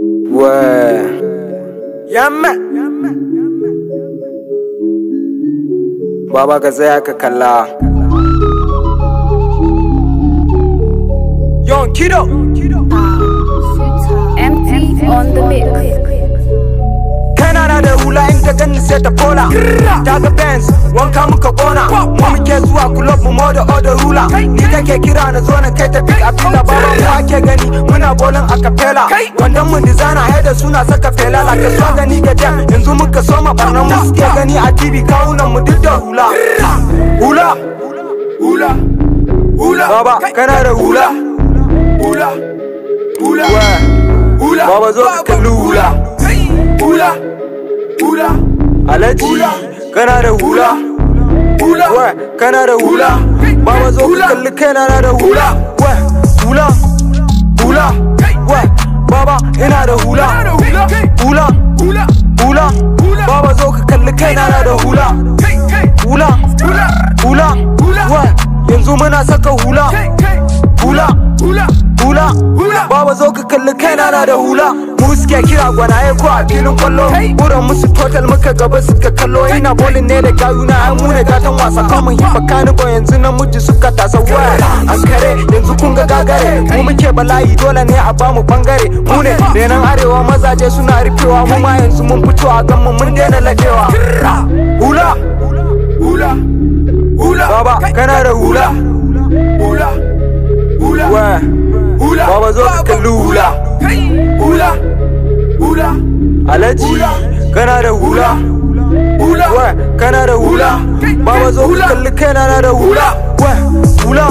Ouais. Yamma. Baba ka tsaya ka kalla. Young Kiddo. MT on the mix. Kana da hula in ka gani sai ta fola. Ta ga Benz wanka muka kona. Mu muke zuwa club mu moda order rula. Ni kake kira na zo na kai ta pick up fila. Baba mu ake gani muna bolin a capella. Wannan mu designer header suna saka fela. La ka so gani ga jam yanzu muka soma barnan mu suke gani a TV kawunan mu duk da hula. Hula. Hula. Hula. Baba kana da hula. Hula. Hula. Hula. Baba zo ka kalli hula. Hula. Hula. Alaji kana da hula. Hula. Kana da hula. Baba zo ka kalli kaina na da hula. Hula. Hula. Baba ina da hula. Hula. Hula. Baba zo ka kalli kaina na da hula. Hula. Hula. Yanzu muna saka hula. Hula. Hula. Baba zo ka kalli kaina na da hula. Mu suke kira gwanaye ko a filin kwallo. Buran musu total muka gaba suka kallo. Ina bolin ne da gayuna ai mu ne gatan wasa. Kamun hifa kani bo yanzu namiji suka tasa waya. An kare yanzu kun ga gagare. Mu muke bala'i dole ne a bamu bangare. Mu ne renan arewa mazaje suna rufewa. Mu ma yanzu mun fito a ganmu mun daina ladewa. Hula. Hula. Hula. Baba kana da hula. Hula. Hula. Hula. Baba zo ka kalli hula. Hula. Hula. Alaji kana da hula. Hula. Kana da hula. Baba zo ka kalli kaina na da hula. Hula.